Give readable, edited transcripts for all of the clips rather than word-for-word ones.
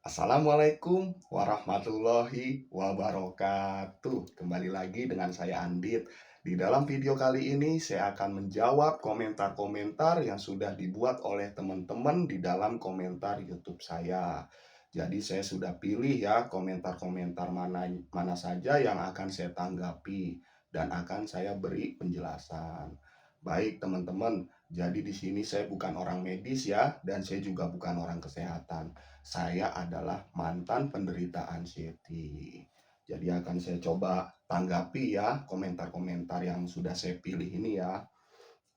Assalamualaikum warahmatullahi wabarakatuh. Kembali lagi dengan saya Andit. Di dalam video kali ini saya akan menjawab komentar-komentar yang sudah dibuat oleh teman-teman di dalam komentar YouTube saya. Jadi saya sudah pilih ya komentar-komentar mana mana saja yang akan saya tanggapi dan akan saya beri penjelasan. Baik teman-teman, jadi di sini saya bukan orang medis ya dan saya juga bukan orang kesehatan. Saya adalah mantan penderita anxiety. Jadi akan saya coba tanggapi ya komentar-komentar yang sudah saya pilih ini ya.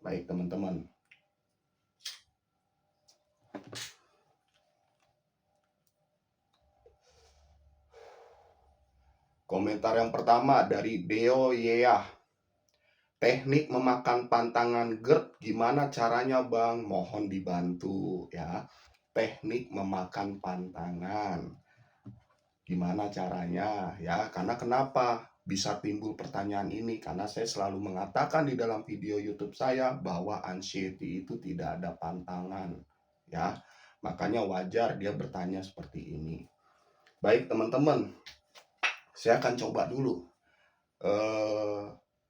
Baik teman-teman. Komentar yang pertama dari Deo Yeyah. Teknik memakan pantangan GERD gimana caranya Bang? Mohon dibantu ya. Teknik memakan pantangan. Gimana caranya ya? Karena kenapa bisa timbul pertanyaan ini? Karena saya selalu mengatakan di dalam video YouTube saya bahwa anxiety itu tidak ada pantangan ya. Makanya wajar dia bertanya seperti ini. Baik teman-teman, saya akan coba dulu.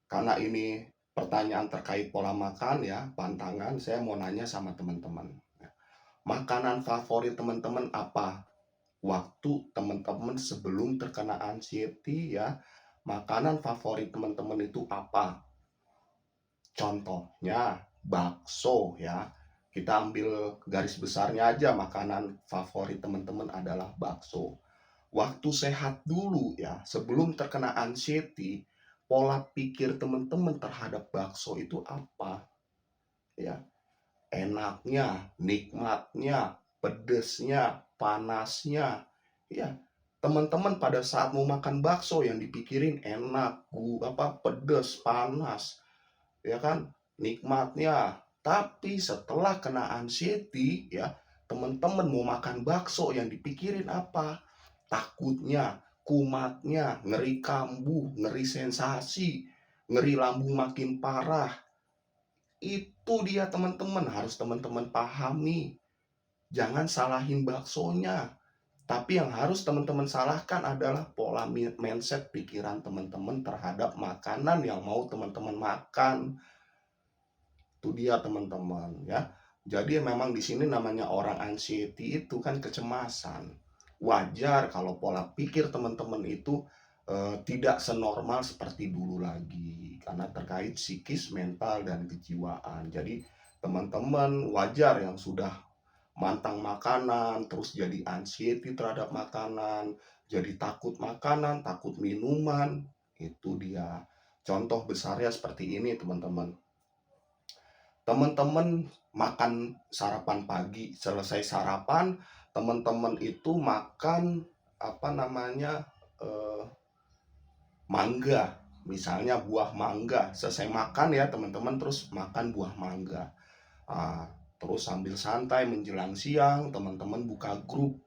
Karena ini pertanyaan terkait pola makan ya, pantangan, saya mau nanya sama teman-teman. Makanan favorit teman-teman apa? Waktu teman-teman sebelum terkena anxiety ya, makanan favorit teman-teman itu apa? Contohnya bakso ya. Kita ambil garis besarnya aja, makanan favorit teman-teman adalah bakso. Waktu sehat dulu ya, sebelum terkena anxiety, pola pikir teman-teman terhadap bakso itu apa? Ya, enaknya, nikmatnya, pedesnya, panasnya. Ya, teman-teman pada saat mau makan bakso yang dipikirin enak, pedes, panas, ya kan, nikmatnya. Tapi setelah kena anxiety, ya, teman-teman mau makan bakso yang dipikirin apa? Takutnya, kumatnya, ngeri kambuh, ngeri sensasi, ngeri lambung makin parah. Itu dia teman-teman, harus teman-teman pahami. Jangan salahin baksonya. Tapi yang harus teman-teman salahkan adalah pola mindset pikiran teman-teman terhadap makanan yang mau teman-teman makan. Itu dia teman-teman ya. Jadi memang di sini namanya orang anxiety itu kan kecemasan. Wajar kalau pola pikir teman-teman itu tidak senormal seperti dulu lagi karena terkait psikis, mental dan kejiwaan. Jadi teman-teman wajar yang sudah mantang makanan, terus jadi anxiety terhadap makanan, jadi takut makanan, takut minuman, itu dia. Contoh besarnya seperti ini teman-teman. Teman-teman makan sarapan pagi, selesai sarapan, teman-teman itu makan apa namanya eh, mangga, misalnya buah mangga. Selesai makan ya teman-teman, terus makan buah mangga. Ah, terus sambil santai menjelang siang, teman-teman buka grup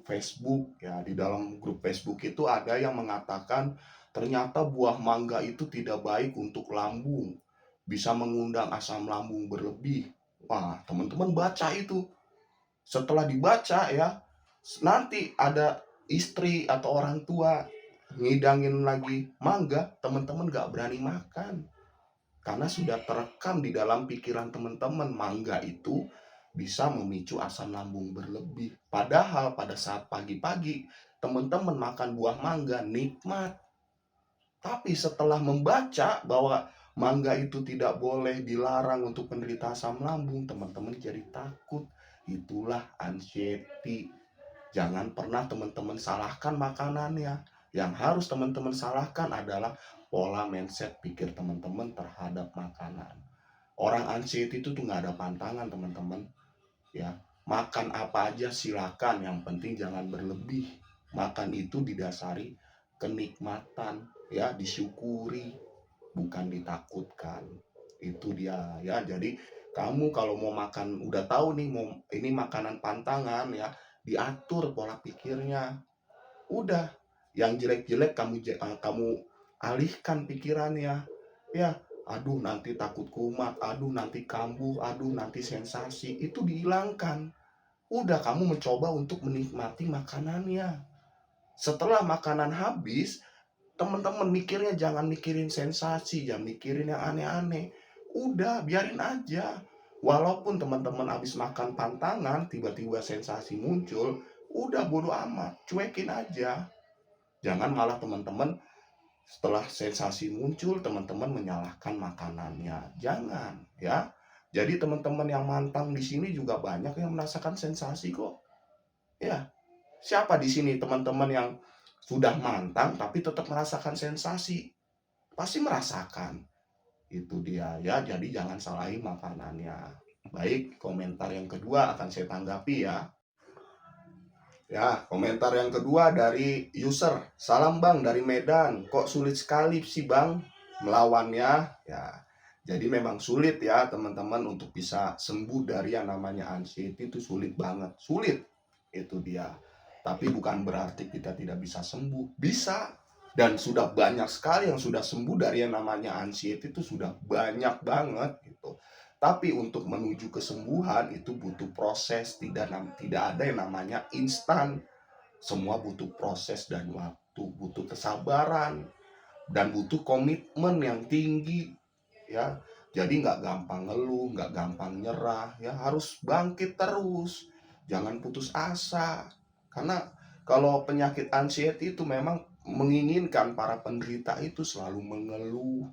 Facebook ya. Di dalam grup Facebook itu ada yang mengatakan ternyata buah mangga itu tidak baik untuk lambung, bisa mengundang asam lambung berlebih. Wah, teman-teman baca itu. Setelah dibaca ya, nanti ada istri atau orang tua ngidangin lagi mangga, teman-teman gak berani makan. Karena sudah terekam di dalam pikiran teman-teman, mangga itu bisa memicu asam lambung berlebih. Padahal pada saat pagi-pagi, teman-teman makan buah mangga nikmat. Tapi setelah membaca bahwa mangga itu tidak boleh, dilarang untuk penderita asam lambung, teman-teman jadi takut. Itulah anxiety. Jangan pernah teman-teman salahkan makanannya. Yang harus teman-teman salahkan adalah pola mindset pikir teman-teman terhadap makanan. Orang anxiety itu tuh nggak ada pantangan teman-teman. Ya, makan apa aja silakan, yang penting jangan berlebih. Makan itu didasari kenikmatan, ya disyukuri, bukan ditakutkan. Itu dia ya. Jadi kamu kalau mau makan, udah tahu nih mau ini makanan pantangan ya, diatur pola pikirnya. Udah, yang jelek-jelek kamu alihkan pikirannya. Ya, aduh nanti takut kumat, aduh nanti kambuh, aduh nanti sensasi, itu dihilangkan. udah kamu mencoba untuk menikmati makanannya. Setelah makanan habis, teman-teman mikirnya jangan mikirin sensasi, jangan mikirin yang aneh-aneh. Udah, biarin aja. Walaupun teman-teman habis makan pantangan, tiba-tiba sensasi muncul, udah bodo amat, cuekin aja. Jangan malah teman-teman setelah sensasi muncul, teman-teman menyalahkan makanannya. Jangan, ya. Jadi teman-teman yang mantang di sini juga banyak yang merasakan sensasi kok. Ya, siapa di sini teman-teman yang sudah mantang tapi tetap merasakan sensasi? Pasti merasakan. Itu dia ya, jadi jangan salahin makanannya. Baik, komentar yang kedua akan saya tanggapi ya. Ya, komentar yang kedua dari user. Salam Bang dari Medan. Kok sulit sekali sih Bang melawannya? Ya, jadi memang sulit ya teman-teman untuk bisa sembuh dari yang namanya anxiety itu sulit banget. Sulit. Itu dia. Tapi bukan berarti kita tidak bisa sembuh. Bisa. Dan sudah banyak sekali yang sudah sembuh dari yang namanya anxiety itu sudah banyak banget gitu. Tapi untuk menuju kesembuhan itu butuh proses, tidak ada yang namanya instan. Semua butuh proses dan waktu, butuh kesabaran dan butuh komitmen yang tinggi ya. Jadi nggak gampang ngeluh, nggak gampang nyerah ya, harus bangkit terus. Jangan putus asa. Karena kalau penyakit anxiety itu memang menginginkan para penderita itu selalu mengeluh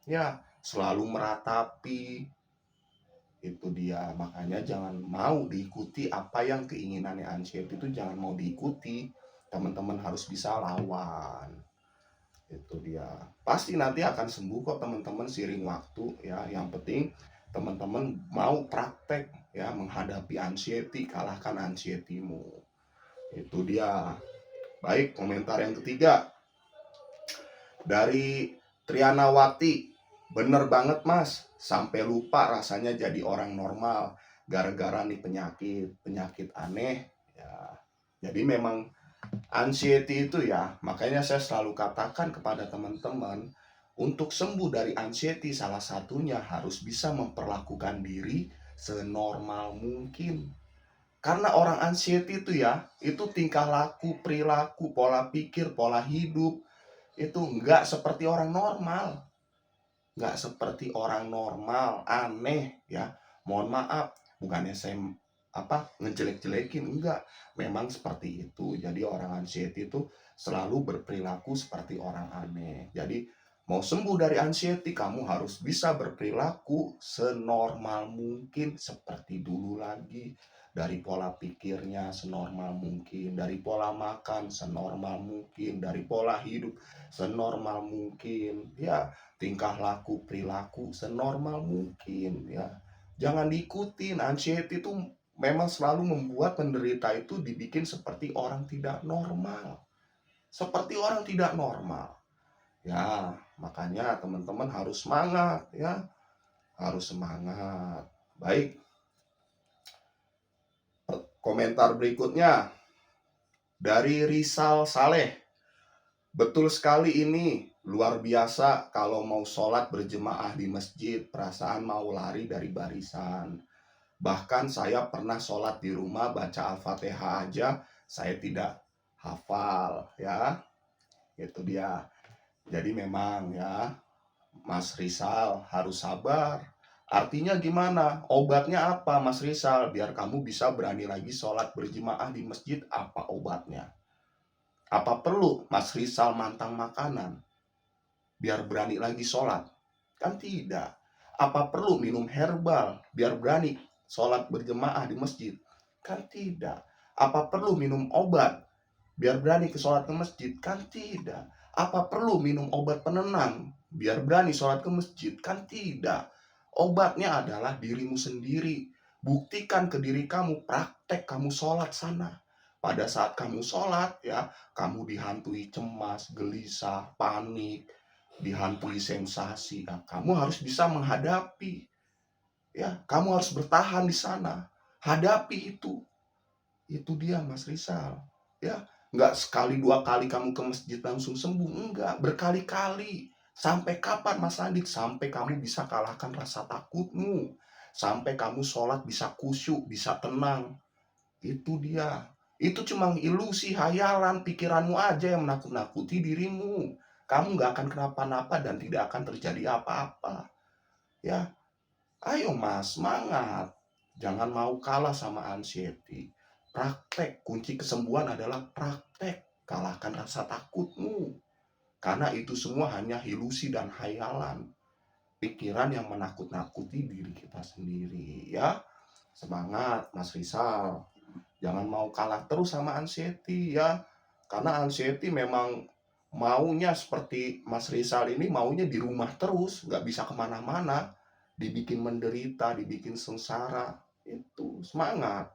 ya, selalu meratapi. Itu dia, makanya jangan mau diikuti apa yang keinginannya anxiety itu, jangan mau diikuti. Teman-teman harus bisa lawan. Itu dia, pasti nanti akan sembuh kok teman-teman seiring waktu ya. Yang penting teman-teman mau praktek ya, menghadapi anxiety, kalahkan anxiety-mu. Itu dia. Baik, komentar yang ketiga dari Trianawati. Bener banget Mas, sampai lupa rasanya jadi orang normal gara-gara nih penyakit aneh ya. Jadi memang anxiety itu ya, makanya saya selalu katakan kepada teman-teman, untuk sembuh dari anxiety salah satunya harus bisa memperlakukan diri senormal mungkin. Karena orang anxiety itu ya, itu tingkah laku, perilaku, pola pikir, pola hidup itu nggak seperti orang normal. Nggak seperti orang normal, aneh ya. Mohon maaf, bukannya saya ngejelek-jelekin, enggak. Memang seperti itu. Jadi orang anxiety itu selalu berperilaku seperti orang aneh. Jadi mau sembuh dari anxiety, kamu harus bisa berperilaku senormal mungkin seperti dulu lagi. Dari pola pikirnya senormal mungkin, dari pola makan senormal mungkin, dari pola hidup senormal mungkin ya, tingkah laku perilaku senormal mungkin ya. Jangan diikutin. Anxiety itu memang selalu membuat penderita itu dibikin seperti orang tidak normal, seperti orang tidak normal ya. Makanya teman-teman harus semangat ya, harus semangat. Baik, komentar berikutnya dari Rizal Saleh. Betul sekali ini, luar biasa kalau mau sholat berjemaah di masjid, perasaan mau lari dari barisan. Bahkan saya pernah sholat di rumah baca Al-Fatihah aja, saya tidak hafal ya. Itu dia. Jadi memang ya, Mas Rizal harus sabar. Artinya gimana? Obatnya apa Mas Rizal? Biar kamu bisa berani lagi sholat berjemaah di masjid, apa obatnya? Apa perlu Mas Rizal mantang makanan biar berani lagi sholat? Kan tidak. Apa perlu minum herbal biar berani sholat berjemaah di masjid? Kan tidak. Apa perlu minum obat biar berani ke sholat ke masjid? Kan tidak. Apa perlu minum obat penenang biar berani sholat ke masjid? Kan tidak. Obatnya adalah dirimu sendiri. Buktikan ke diri kamu, praktek kamu sholat sana. Pada saat kamu sholat ya, kamu dihantui cemas, gelisah, panik, dihantui sensasi. Nah, kamu harus bisa menghadapi. Ya, kamu harus bertahan di sana. Hadapi itu. Itu dia Mas Rizal. Ya, nggak sekali dua kali kamu ke masjid langsung sembuh, enggak, berkali-kali. Sampai kapan Mas Adit? Sampai kamu bisa kalahkan rasa takutmu. Sampai kamu sholat bisa khusyuk, bisa tenang. Itu dia. Itu cuma ilusi, hayalan, pikiranmu aja yang menakut-nakuti dirimu. Kamu nggak akan kenapa-napa dan tidak akan terjadi apa-apa. Ya, ayo mas, semangat. Jangan mau kalah sama anxiety. Praktek, kunci kesembuhan adalah praktek. Kalahkan rasa takutmu. Karena itu semua hanya ilusi dan hayalan. Pikiran yang menakut-nakuti diri kita sendiri. Ya, semangat Mas Rizal. Jangan mau kalah terus sama anxiety ya. Karena anxiety memang maunya seperti Mas Rizal ini, maunya di rumah terus, nggak bisa kemana-mana. Dibikin menderita, dibikin sengsara. Itu, semangat.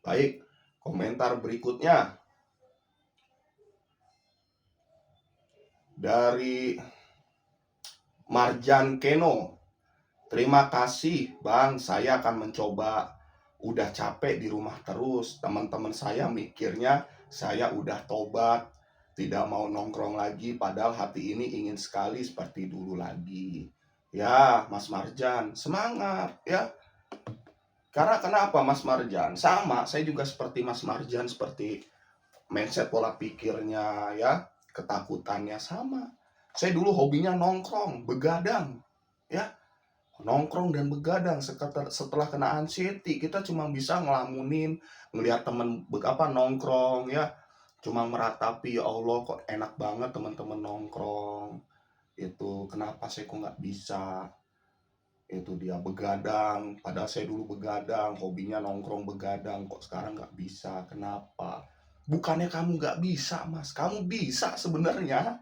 Baik, komentar berikutnya. Dari Marjan Keno. Terima kasih Bang, saya akan mencoba. Udah capek di rumah terus. Teman-teman saya mikirnya saya udah tobat, tidak mau nongkrong lagi, padahal hati ini ingin sekali seperti dulu lagi. Ya, Mas Marjan, semangat ya. Karena kenapa Mas Marjan? Sama, saya juga seperti Mas Marjan, seperti mindset pola pikirnya ya, ketakutannya sama. Saya dulu hobinya nongkrong, begadang, ya. Nongkrong dan begadang. Setelah kena anxiety, kita cuma bisa ngelamunin, ngelihat temen nongkrong ya, cuma meratapi, ya Allah kok enak banget teman-teman nongkrong. Itu kenapa saya kok nggak bisa. Itu dia begadang, padahal saya dulu begadang, hobinya nongkrong begadang, kok sekarang nggak bisa. Kenapa? Bukannya kamu nggak bisa mas, kamu bisa sebenarnya.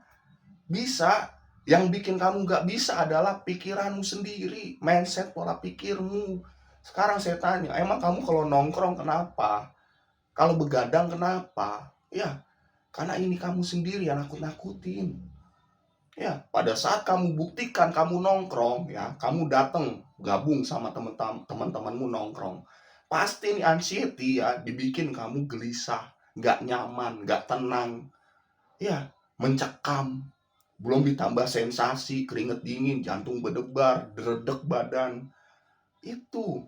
Bisa. Yang bikin kamu nggak bisa adalah pikiranmu sendiri, mindset pola pikirmu. Sekarang saya tanya, emang kamu kalau nongkrong kenapa? Kalau begadang kenapa? Ya, karena ini kamu sendiri yang nakut-nakutin. Ya, pada saat kamu buktikan kamu nongkrong, ya, kamu datang gabung sama teman-temanmu nongkrong. Pasti nih anxiety ya, dibikin kamu gelisah, nggak nyaman, nggak tenang. Ya, mencekam. Belum ditambah sensasi, keringet dingin, jantung berdebar, deredek badan. Itu,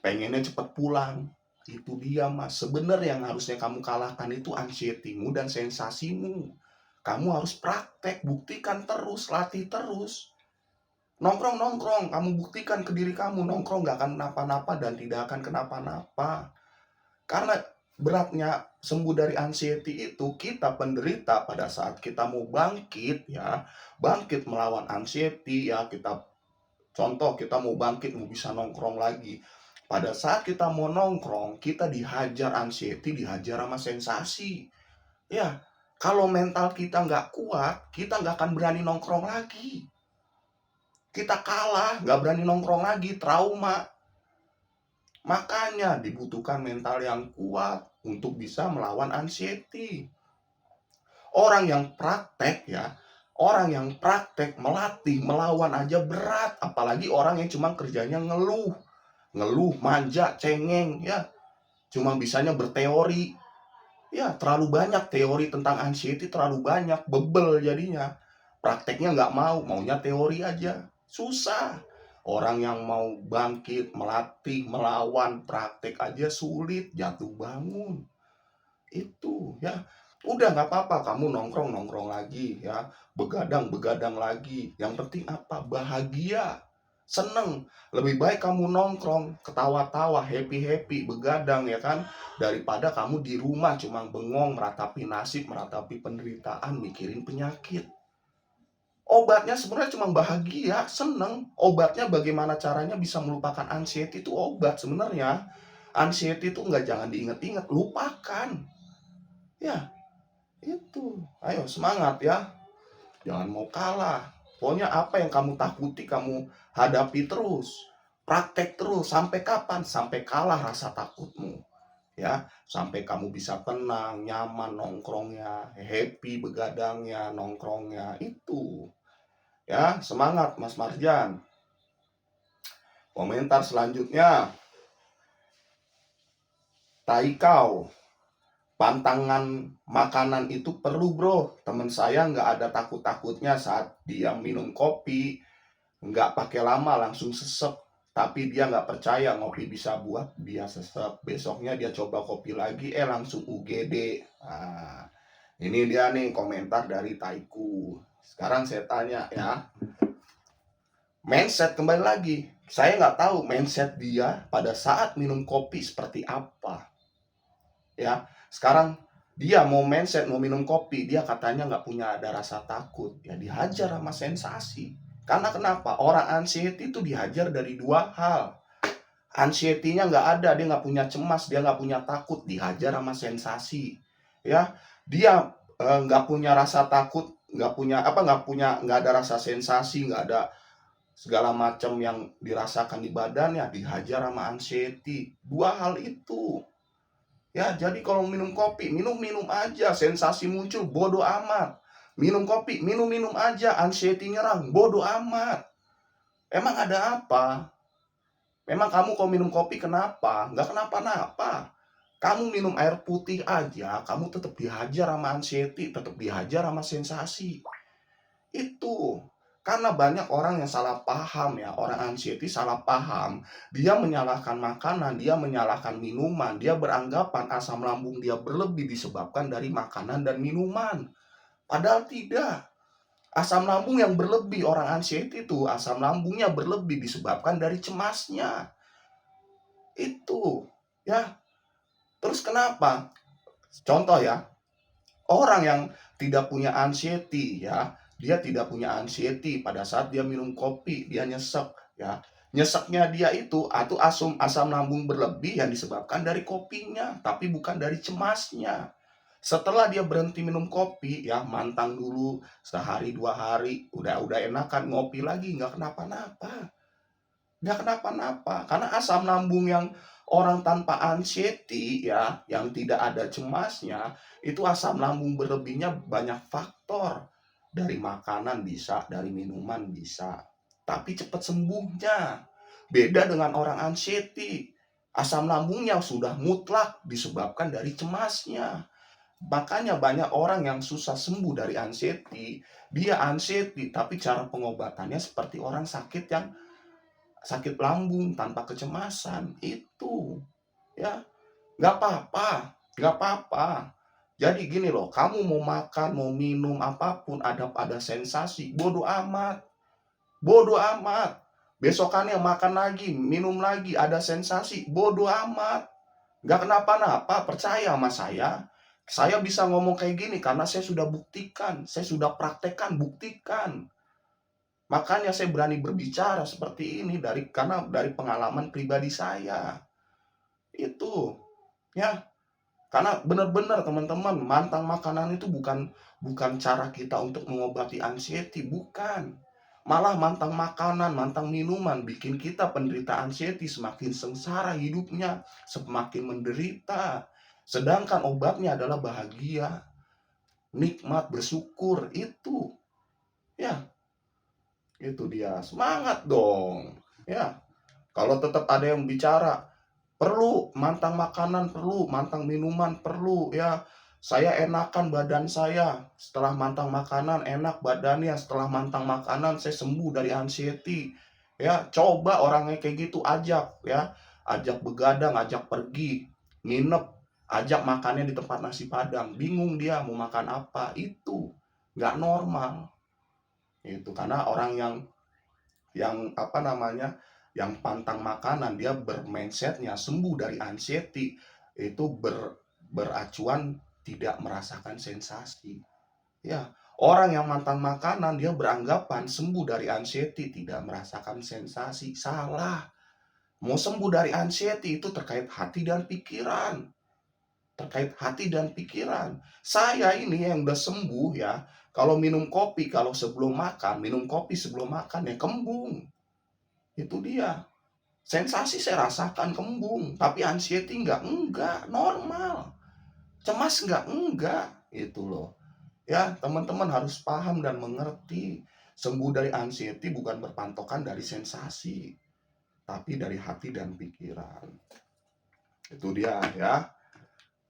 pengennya cepat pulang. Itu dia mas, sebenarnya yang harusnya kamu kalahkan itu anxiety-mu dan sensasimu. Kamu harus praktek, buktikan terus, latih terus. Nongkrong-nongkrong, kamu buktikan ke diri kamu, nongkrong gak akan kenapa-napa dan tidak akan kenapa-napa. Karena beratnya sembuh dari anxiety itu, kita penderita pada saat kita mau bangkit ya, bangkit melawan anxiety ya, contoh kita mau bangkit, mau bisa nongkrong lagi. Pada saat kita mau nongkrong, kita dihajar anxiety, dihajar sama sensasi. Ya, kalau mental kita nggak kuat, kita nggak akan berani nongkrong lagi. Kita kalah, nggak berani nongkrong lagi, trauma. Makanya dibutuhkan mental yang kuat untuk bisa melawan anxiety. Orang yang praktek ya, orang yang praktek melatih, melawan aja berat. Apalagi orang yang cuma kerjanya ngeluh. Ngeluh, manja, cengeng ya. Cuma bisanya berteori. Ya, terlalu banyak teori tentang anxiety, terlalu banyak, bebel jadinya. Prakteknya nggak mau, maunya teori aja. Susah. Orang yang mau bangkit, melatih, melawan, praktek aja sulit, jatuh bangun. Itu ya. Udah nggak apa-apa, kamu nongkrong-nongkrong lagi ya. Begadang-begadang lagi. Yang penting apa? Bahagia. Seneng. Lebih baik kamu nongkrong, ketawa-tawa, happy-happy, begadang ya kan, daripada kamu di rumah cuma bengong, meratapi nasib, meratapi penderitaan, mikirin penyakit. Obatnya sebenarnya cuma bahagia, seneng. Obatnya bagaimana caranya bisa melupakan anxiety, itu obat sebenarnya. Anxiety itu nggak, jangan diinget-inget, lupakan. Ya, itu. Ayo semangat ya. Jangan mau kalah. Pokoknya apa yang kamu takuti, kamu hadapi terus. Praktek terus. Sampai kapan? Sampai kalah rasa takutmu. Ya, sampai kamu bisa tenang, nyaman nongkrongnya, happy begadangnya, nongkrongnya. Itu. Ya, semangat Mas Marjan. Komentar selanjutnya. Taikau. Pantangan makanan itu perlu bro. Temen saya nggak ada takut-takutnya saat dia minum kopi, nggak pakai lama langsung sesek. Tapi dia nggak percaya ngopi bisa buat dia sesek. Besoknya dia coba kopi lagi, langsung UGD. Nah, ini dia nih komentar dari Taiku. Sekarang saya tanya ya, mindset kembali lagi. Saya nggak tahu mindset dia pada saat minum kopi seperti apa. Ya, sekarang dia mau mindset mau minum kopi, dia katanya nggak punya ada rasa takut. Ya dihajar sama sensasi. Karena kenapa? Orang anxiety itu dihajar dari dua hal. Anxiety-nya nggak ada, dia nggak punya cemas, dia nggak punya takut, dihajar sama sensasi. Ya, dia nggak punya rasa takut, nggak ada rasa sensasi, nggak ada segala macam yang dirasakan di badannya, dihajar sama anxiety. Dua hal itu. Ya, jadi kalau minum kopi, minum-minum aja, sensasi muncul, bodoh amat. Minum kopi, minum-minum aja, anxiety nyerang, bodoh amat. Emang ada apa? Memang kamu kalau minum kopi kenapa? Nggak kenapa-napa. Kamu minum air putih aja, kamu tetap dihajar sama anxiety, tetap dihajar sama sensasi. Itu. Karena banyak orang yang salah paham ya, orang anxiety salah paham. Dia menyalahkan makanan, dia menyalahkan minuman, dia beranggapan asam lambung dia berlebih disebabkan dari makanan dan minuman. Padahal tidak. Asam lambung yang berlebih orang anxiety itu, asam lambungnya berlebih disebabkan dari cemasnya. Itu. Ya. Terus kenapa? Contoh ya, orang yang tidak punya anxiety ya, dia tidak punya anxiety pada saat dia minum kopi, dia nyesek ya. Nyeseknya dia itu atau asam lambung berlebih yang disebabkan dari kopinya, tapi bukan dari cemasnya. Setelah dia berhenti minum kopi ya, mantang dulu sehari dua hari, udah enakan ngopi lagi, nggak kenapa-napa. Nggak kenapa-napa, karena asam lambung yang orang tanpa anxiety ya, yang tidak ada cemasnya, itu asam lambung berlebihnya banyak faktor. Dari makanan bisa, dari minuman bisa. Tapi cepat sembuhnya. Beda dengan orang anxiety. Asam lambungnya sudah mutlak disebabkan dari cemasnya. Makanya banyak orang yang susah sembuh dari anxiety. Dia anxiety, tapi cara pengobatannya seperti orang sakit yang sakit lambung tanpa kecemasan itu ya nggak apa-apa. Jadi gini loh, kamu mau makan mau minum apapun ada sensasi, bodoh amat. Besokannya makan lagi minum lagi ada sensasi, bodoh amat. Nggak kenapa-napa, percaya sama saya bisa ngomong kayak gini karena saya sudah buktikan, saya sudah praktekkan, buktikan. Makanya saya berani berbicara seperti ini karena dari pengalaman pribadi saya. Itu, ya. Karena benar-benar teman-teman, mantang makanan itu bukan bukan cara kita untuk mengobati anxiety, bukan. Malah mantang makanan, mantang minuman bikin kita penderita anxiety semakin sengsara hidupnya, semakin menderita. Sedangkan obatnya adalah bahagia, nikmat, bersyukur, itu. Ya, itu dia. Semangat dong. Ya, kalau tetap ada yang bicara, perlu mantang makanan, perlu mantang minuman, perlu ya. Saya enakan badan saya setelah mantang makanan, enak badannya setelah mantang makanan, saya sembuh dari anxiety. Ya, coba orangnya kayak gitu ajak ya. Ajak begadang, ajak pergi, nginep, ajak makannya di tempat nasi Padang. Bingung dia mau makan apa. Itu nggak normal. Itu karena orang yang apa namanya, yang pantang makanan, dia bermindsetnya sembuh dari anxiety itu beracuan tidak merasakan sensasi. Ya, orang yang pantang makanan dia beranggapan sembuh dari anxiety tidak merasakan sensasi. Salah. Mau sembuh dari anxiety itu terkait hati dan pikiran. Terkait hati dan pikiran. Saya ini yang udah sembuh ya, kalau minum kopi, kalau sebelum makan, minum kopi sebelum makan ya kembung. Itu dia. Sensasi saya rasakan kembung, tapi anxiety enggak, normal. Cemas enggak, itu loh. Ya, teman-teman harus paham dan mengerti. Sembuh dari anxiety bukan berpantokan dari sensasi, tapi dari hati dan pikiran. Itu dia ya.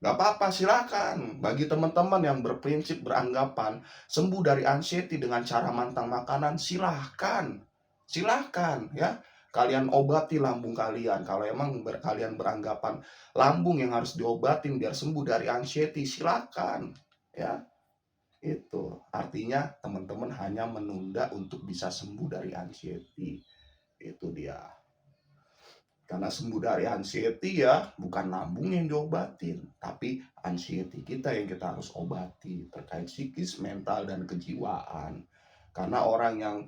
Gak apa-apa, silakan. Bagi teman-teman yang berprinsip beranggapan sembuh dari anxiety dengan cara mantang makanan, silahkan. Silahkan ya, kalian obati lambung kalian. Kalau emang kalian beranggapan lambung yang harus diobatin biar sembuh dari anxiety, silakan ya. Itu artinya teman-teman hanya menunda untuk bisa sembuh dari anxiety. Itu dia. Karena sembuh dari anxiety ya bukan lambung yang diobatin, tapi anxiety kita yang kita harus obati terkait psikis, mental, dan kejiwaan. Karena orang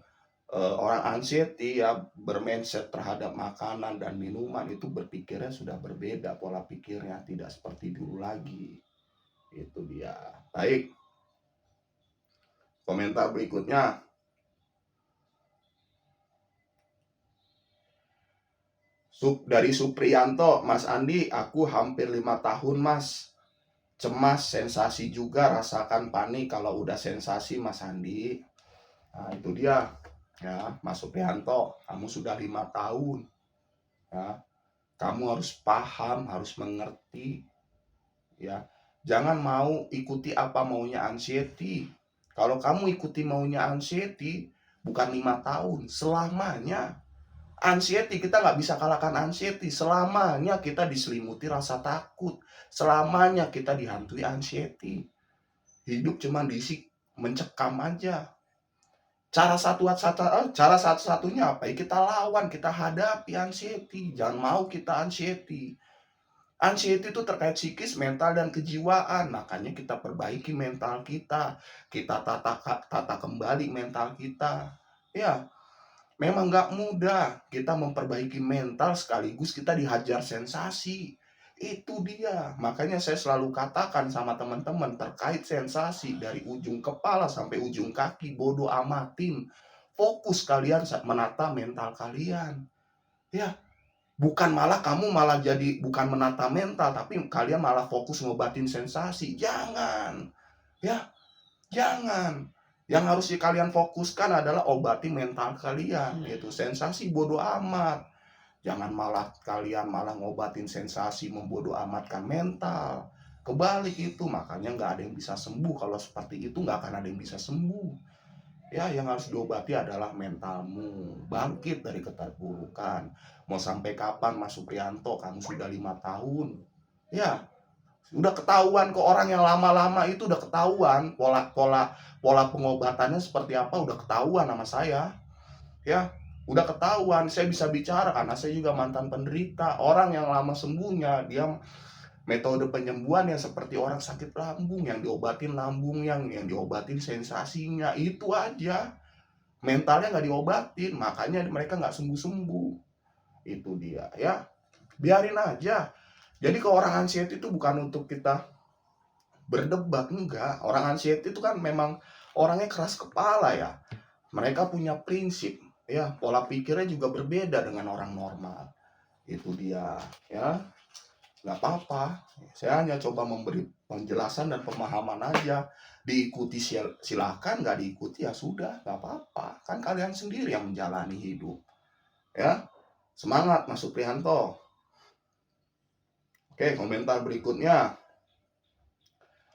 anxiety ya bermindset terhadap makanan dan minuman itu berpikirnya sudah berbeda, pola pikirnya tidak seperti dulu lagi. Itu dia. Baik, komentar berikutnya. Dari Supriyanto, Mas Andi, aku hampir 5 tahun Mas. Cemas, sensasi juga, rasakan panik kalau udah sensasi Mas Andi. Nah itu dia ya Mas Supriyanto, kamu sudah 5 tahun ya. Kamu harus paham, harus mengerti ya. Jangan mau ikuti apa maunya anxiety. Kalau kamu ikuti maunya anxiety, bukan 5 tahun, selamanya. Anxiety, kita nggak bisa kalahkan anxiety. Selamanya kita diselimuti rasa takut. Selamanya kita dihantui anxiety. Hidup cuma diisi mencekam aja. Cara satu-satunya apa? Ya kita lawan, kita hadapi anxiety. Jangan mau kita anxiety. Anxiety itu terkait psikis, mental, dan kejiwaan. Makanya kita perbaiki mental kita. Kita tata kembali mental kita. Ya, memang nggak mudah kita memperbaiki mental sekaligus kita dihajar sensasi. Itu dia. Makanya saya selalu katakan sama teman-teman terkait sensasi dari ujung kepala sampai ujung kaki, bodoh amatin. Fokus kalian saat menata mental kalian. Ya, bukan malah kamu malah jadi bukan menata mental, tapi kalian malah fokus ngobatin sensasi. Jangan. Ya, jangan. Yang harus kalian fokuskan adalah obati mental kalian, yaitu sensasi bodoh amat. Jangan malah kalian malah ngobatin sensasi membodoh amatkan mental. Kebalik itu, makanya nggak ada yang bisa sembuh. Kalau seperti itu nggak akan ada yang bisa sembuh. Ya, yang harus diobati adalah mentalmu. Bangkit dari keterpurukan. Mau sampai kapan Mas Supriyanto? Kamu sudah 5 tahun. Ya, udah ketahuan ke orang yang lama-lama itu udah ketahuan pola pengobatannya seperti apa, udah ketahuan sama saya. Ya, udah ketahuan. Saya bisa bicara karena saya juga mantan penderita. Orang yang lama sembuhnya, dia metode penyembuhan yang seperti orang sakit lambung, yang diobatin lambung, yang diobatin sensasinya, itu aja. Mentalnya nggak diobatin, makanya mereka nggak sembuh-sembuh. Itu dia ya. Biarin aja. Jadi kalau orang anxiety itu bukan untuk kita berdebat, enggak. Orang anxiety itu kan memang orangnya keras kepala ya. Mereka punya prinsip, ya. Pola pikirnya juga berbeda dengan orang normal. Itu dia, ya. Nggak apa-apa. Saya hanya coba memberi penjelasan dan pemahaman aja. Diikuti silahkan, nggak diikuti ya sudah, nggak apa-apa. Kan kalian sendiri yang menjalani hidup, ya. Semangat Mas Supriyanto. Oke, komentar berikutnya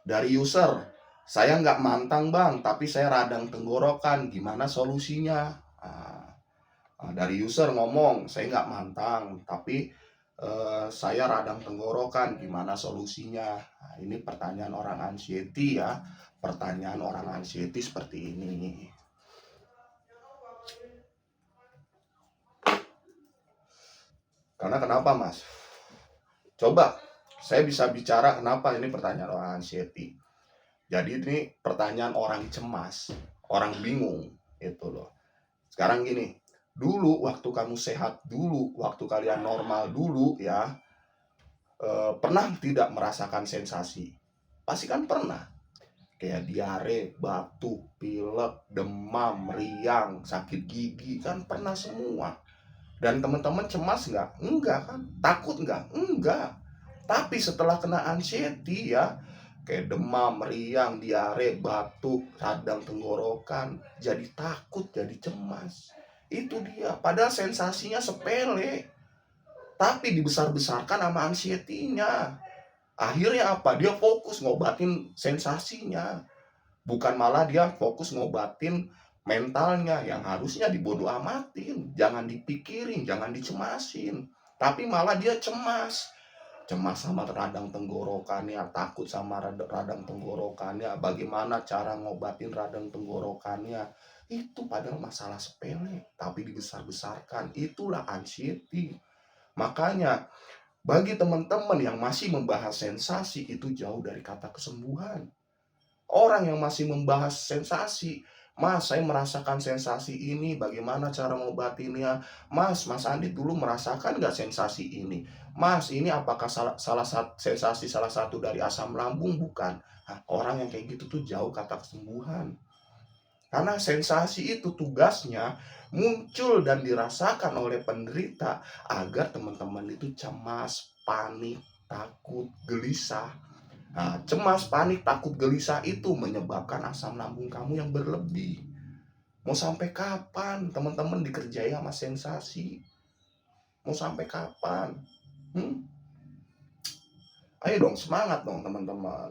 dari user. Saya nggak mantang bang, tapi saya radang tenggorokan. Gimana solusinya? Dari user ngomong, saya nggak mantang, tapi saya radang tenggorokan. Gimana solusinya? Nah, ini pertanyaan orang anxiety ya. Pertanyaan orang anxiety seperti ini. Karena kenapa mas? Coba saya bisa bicara kenapa ini pertanyaan orang anxiety. Jadi ini pertanyaan orang cemas, orang bingung itu loh. Sekarang gini, dulu waktu kamu sehat dulu, waktu kalian normal dulu ya, pernah tidak merasakan sensasi? Pasti kan pernah. Kayak diare, batuk, pilek, demam, riang, sakit gigi, kan pernah semua. Dan teman-teman cemas nggak? Enggak kan? Takut nggak? Enggak. Tapi setelah kena anxiety ya, kayak demam, riang, diare, batuk, radang tenggorokan, jadi takut, jadi cemas. Itu dia. Padahal sensasinya sepele, tapi dibesar-besarkan sama anxiety-nya. Akhirnya apa? Dia fokus ngobatin sensasinya. Bukan malah dia fokus ngobatin mentalnya yang harusnya dibodo amatin, jangan dipikirin, jangan dicemasin. Tapi malah dia cemas. Cemas sama radang tenggorokannya, takut sama radang tenggorokannya, bagaimana cara ngobatin radang tenggorokannya. Itu padahal masalah sepele, tapi dibesar-besarkan. Itulah anxiety. Makanya bagi teman-teman yang masih membahas sensasi, itu jauh dari kata kesembuhan. Orang yang masih membahas sensasi, "Mas, saya merasakan sensasi ini, bagaimana cara ngobatinnya? Mas, Mas Andi dulu merasakan nggak sensasi ini? Mas, ini apakah sensasi salah satu dari asam lambung? Bukan." Nah, orang yang kayak gitu tuh jauh kata kesembuhan. Karena sensasi itu tugasnya muncul dan dirasakan oleh penderita agar teman-teman itu cemas, panik, takut, gelisah. Nah, cemas, panik, takut, gelisah itu menyebabkan asam lambung kamu yang berlebih. Mau sampai kapan teman-teman dikerjai sama sensasi? Mau sampai kapan? Hmm? Ayo dong, semangat dong teman-teman.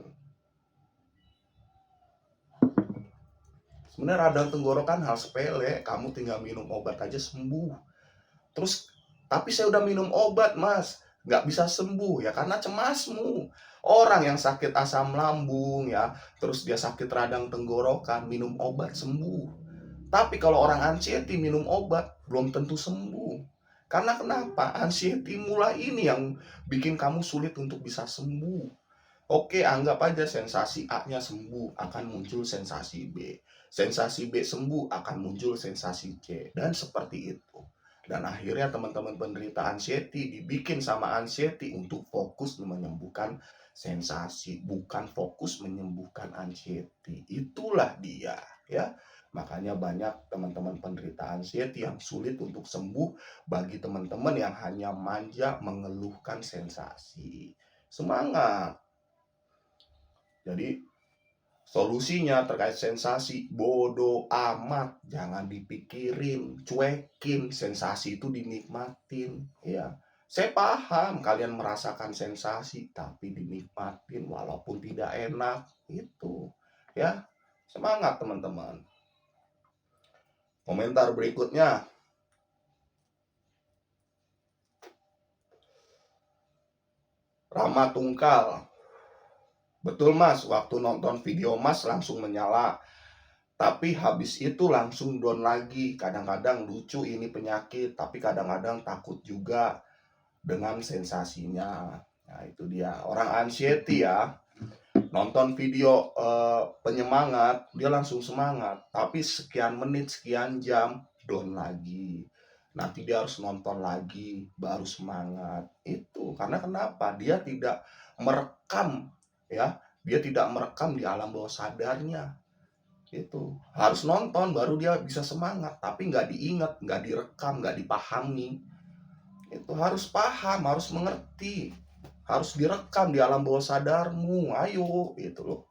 Sebenarnya radang tenggorokan hal sepele, kamu tinggal minum obat aja sembuh. Terus, tapi saya udah minum obat mas, nggak bisa sembuh ya karena cemasmu. Orang yang sakit asam lambung ya, terus dia sakit radang tenggorokan, minum obat sembuh. Tapi kalau orang anxiety minum obat, belum tentu sembuh. Karena kenapa? Anxiety mulai ini yang bikin kamu sulit untuk bisa sembuh. Oke, anggap aja sensasi A-nya sembuh, akan muncul sensasi B. Sensasi B sembuh, akan muncul sensasi C. Dan seperti itu. Dan akhirnya teman-teman penderita anxiety dibikin sama anxiety untuk fokus menyembuhkan sensasi, bukan fokus menyembuhkan anxiety. Itulah dia, ya. Makanya banyak teman-teman penderita anxiety yang sulit untuk sembuh bagi teman-teman yang hanya manja mengeluhkan sensasi. Semangat! Jadi solusinya terkait sensasi, bodo amat, jangan dipikirin, cuekin, sensasi itu dinikmatin, ya. Saya paham kalian merasakan sensasi, tapi dinikmatin walaupun tidak enak, itu, ya. Semangat teman-teman. Komentar berikutnya, Rama Tungkal. Betul mas, waktu nonton video mas langsung menyala. Tapi habis itu langsung down lagi. Kadang-kadang lucu ini penyakit, tapi kadang-kadang takut juga dengan sensasinya. Nah itu dia, orang anxiety ya. Nonton video penyemangat, dia langsung semangat. Tapi sekian menit, sekian jam, down lagi. Nanti dia harus nonton lagi, baru semangat. Itu, karena kenapa? Dia tidak merekam, ya. Dia tidak merekam di alam bawah sadarnya. Itu harus nonton baru dia bisa semangat, tapi nggak diingat, nggak direkam, nggak dipahami. Itu harus paham, harus mengerti, harus direkam di alam bawah sadarmu. Ayo, itu loh.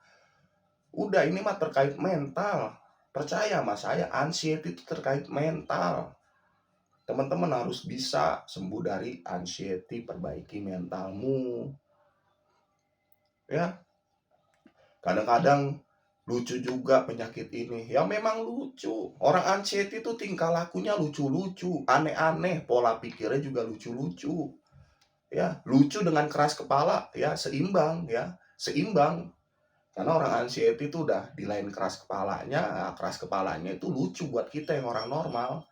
Udah, ini mah terkait mental. Percaya mas saya, anxiety itu terkait mental. Teman-teman harus bisa sembuh dari anxiety, perbaiki mentalmu. Ya, kadang-kadang lucu juga penyakit ini. Ya memang lucu. Orang anxiety itu tingkah lakunya lucu-lucu, aneh-aneh, pola pikirnya juga lucu-lucu. Ya, lucu dengan keras kepala, ya seimbang, ya seimbang. Karena orang anxiety itu udah di lain keras kepalanya, nah, keras kepalanya itu lucu buat kita yang orang normal.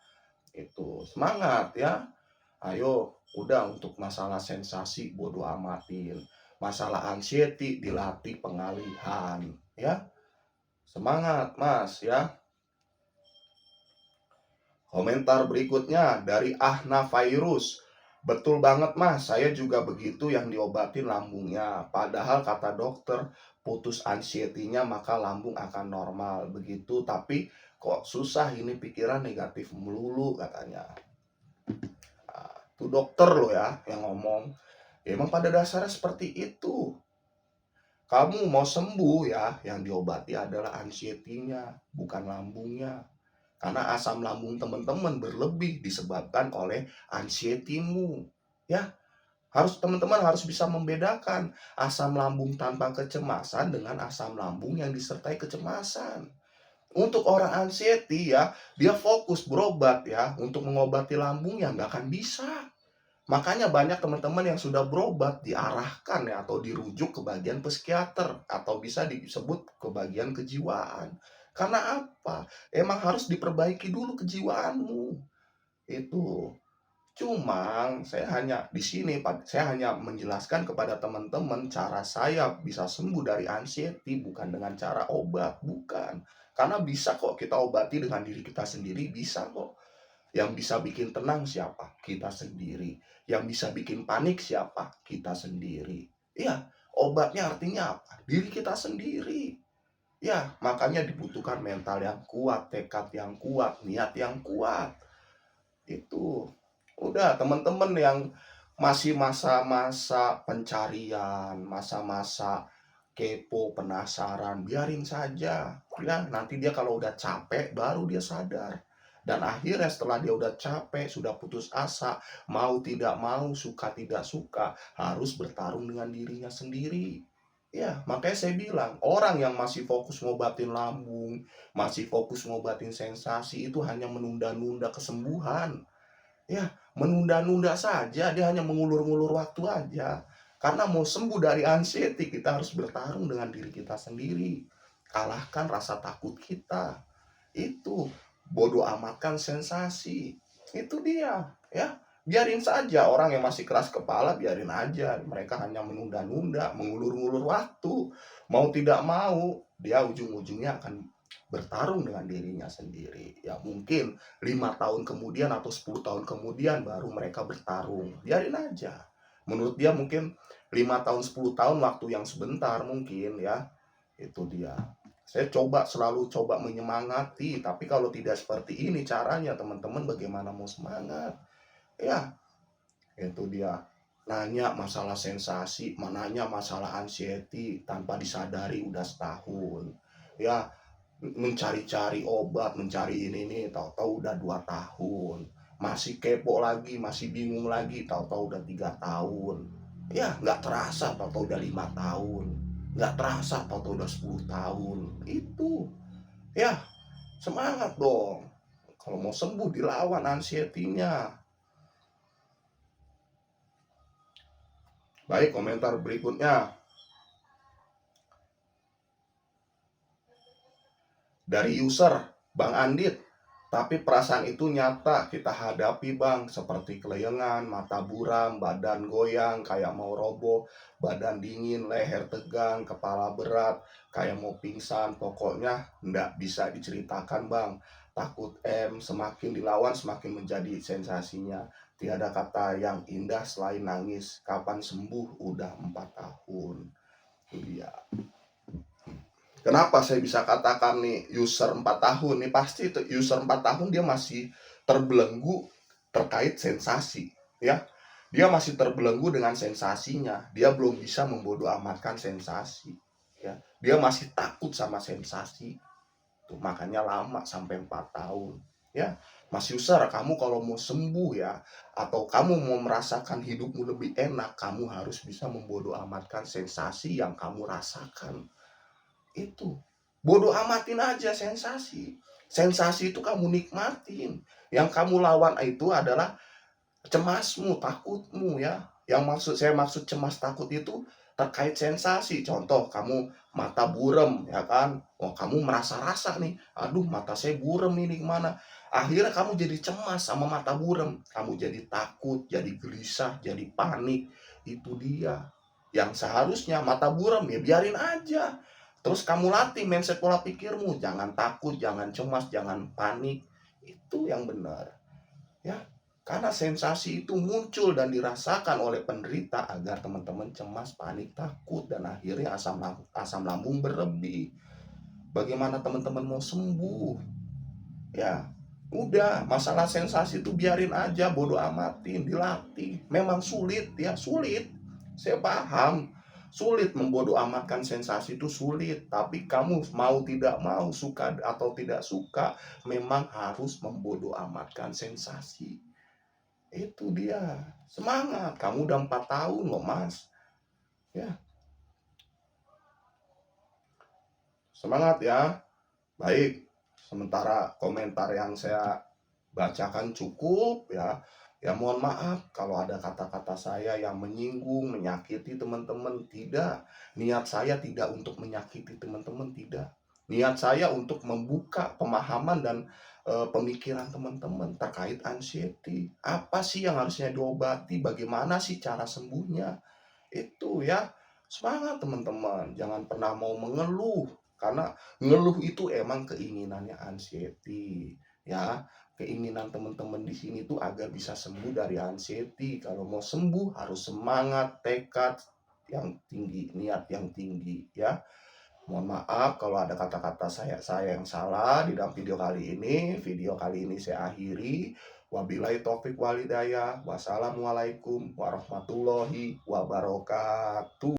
Itu semangat ya. Ayo, udah untuk masalah sensasi bodo amatin. Masalah anxiety dilatih pengalihan, ya. Semangat, Mas, ya. Komentar berikutnya dari Ahna Virus. Betul banget, Mas. Saya juga begitu yang diobatin lambungnya. Padahal kata dokter, putus anxiety-nya maka lambung akan normal. Begitu, tapi kok susah ini pikiran negatif melulu katanya. Nah, itu dokter loh ya yang ngomong. Ya, emang pada dasarnya seperti itu. Kamu mau sembuh ya, yang diobati adalah anxiety-nya, bukan lambungnya. Karena asam lambung teman-teman berlebih disebabkan oleh anxiety-mu. Ya, teman-teman harus bisa membedakan asam lambung tanpa kecemasan dengan asam lambung yang disertai kecemasan. Untuk orang anxiety ya, dia fokus berobat ya, untuk mengobati lambungnya nggak akan bisa. Makanya banyak teman-teman yang sudah berobat diarahkan ya atau dirujuk ke bagian psikiater atau bisa disebut ke bagian kejiwaan. Karena apa? Emang harus diperbaiki dulu kejiwaanmu. Itu. Cuma saya hanya di sini saya hanya menjelaskan kepada teman-teman cara saya bisa sembuh dari anxiety bukan dengan cara obat, bukan. Karena bisa kok kita obati dengan diri kita sendiri, bisa kok. Yang bisa bikin tenang siapa? Kita sendiri. Yang bisa bikin panik siapa? Kita sendiri. Iya, obatnya artinya apa? Diri kita sendiri. Ya, makanya dibutuhkan mental yang kuat, tekad yang kuat, niat yang kuat. Itu. Udah, teman-teman yang masih masa-masa pencarian, masa-masa kepo, penasaran, biarin saja. Ya, nanti dia kalau udah capek baru dia sadar. Dan akhirnya setelah dia udah capek, sudah putus asa, mau tidak mau, suka tidak suka, harus bertarung dengan dirinya sendiri. Ya, makanya saya bilang, orang yang masih fokus ngobatin lambung, masih fokus ngobatin sensasi, itu hanya menunda-nunda kesembuhan. Ya, menunda-nunda saja, dia hanya mengulur-ngulur waktu aja. Karena mau sembuh dari anxiety, kita harus bertarung dengan diri kita sendiri. Kalahkan rasa takut kita. Itu, bodoh amatkan sensasi. Itu dia, ya. Biarin saja orang yang masih keras kepala, biarin aja. Mereka hanya menunda-nunda, mengulur-ngulur waktu. Mau tidak mau, dia ujung-ujungnya akan bertarung dengan dirinya sendiri. Ya mungkin 5 tahun kemudian atau 10 tahun kemudian baru mereka bertarung. Biarin aja. Menurut dia mungkin 5 tahun 10 tahun waktu yang sebentar mungkin ya. Itu dia. Saya selalu coba menyemangati, tapi kalau tidak seperti ini caranya teman-teman bagaimana mau semangat? Ya, itu dia. Nanya masalah sensasi, nanya masalah anxiety tanpa disadari udah setahun. Ya, mencari-cari obat, mencari ini, tahu-tahu udah 2 tahun. Masih kepo lagi, masih bingung lagi, tahu-tahu udah 3 tahun. Ya, nggak terasa, tahu-tahu udah 5 tahun. Nggak terasa, tahu-tahu udah 10 tahun. Itu, ya, semangat dong. Kalau mau sembuh, dilawan anxiety-nya. Baik, komentar berikutnya. Dari user, Bang Andit. Tapi perasaan itu nyata kita hadapi bang, seperti keleyengan, mata buram, badan goyang, kayak mau roboh, badan dingin, leher tegang, kepala berat, kayak mau pingsan, pokoknya ndak bisa diceritakan bang. Takut semakin dilawan semakin menjadi sensasinya. Tiada kata yang indah selain nangis, kapan sembuh udah 4 tahun. Itu dia. Kenapa saya bisa katakan nih user 4 tahun nih, pasti itu user 4 tahun dia masih terbelenggu terkait sensasi ya. Dia masih terbelenggu dengan sensasinya. Dia belum bisa membodoh amatkan sensasi ya. Dia masih takut sama sensasi. Tuh makanya lama sampai 4 tahun ya. Mas user, kamu kalau mau sembuh ya atau kamu mau merasakan hidupmu lebih enak, kamu harus bisa membodoh amatkan sensasi yang kamu rasakan. Itu bodoh amatin aja sensasi. Sensasi itu kamu nikmatin. Yang kamu lawan itu adalah cemasmu, takutmu ya. Saya maksud cemas takut itu terkait sensasi. Contoh kamu mata burem ya kan. Oh, kamu merasa rasa nih. Aduh, mata saya burem ini kemana. Akhirnya kamu jadi cemas sama mata burem. Kamu jadi takut, jadi gelisah, jadi panik. Itu dia. Yang seharusnya mata burem ya biarin aja. Terus kamu latih mindset pola pikirmu, jangan takut, jangan cemas, jangan panik. Itu yang benar. Ya, karena sensasi itu muncul dan dirasakan oleh penderita agar teman-teman cemas, panik, takut dan akhirnya asam lambung berlebih. Bagaimana teman-teman mau sembuh? Ya, udah, masalah sensasi itu biarin aja, bodo amatin, dilatih. Memang sulit ya, sulit. Saya paham. Sulit membodoh amatkan sensasi itu sulit, tapi kamu mau tidak mau, suka atau tidak suka, memang harus membodoh amatkan sensasi. Itu dia. Semangat, kamu udah 4 tahun loh, Mas. Ya, semangat ya. Baik. Sementara komentar yang saya bacakan cukup ya. Ya mohon maaf kalau ada kata-kata saya yang menyinggung, menyakiti teman-teman, tidak. Niat saya tidak untuk menyakiti teman-teman, tidak. Niat saya untuk membuka pemahaman dan pemikiran teman-teman terkait anxiety. Apa sih yang harusnya diobati? Bagaimana sih cara sembuhnya? Itu ya. Semangat teman-teman, jangan pernah mau mengeluh karena ngeluh itu emang keinginannya anxiety ya. Keinginan teman-teman di sini tuh agar bisa sembuh dari anxiety. Kalau mau sembuh harus semangat, tekad yang tinggi, niat yang tinggi ya. Mohon maaf kalau ada kata-kata saya yang salah di dalam video kali ini. Video kali ini saya akhiri. Wabillahi taufik walhidayah. Wassalamualaikum warahmatullahi wabarakatuh.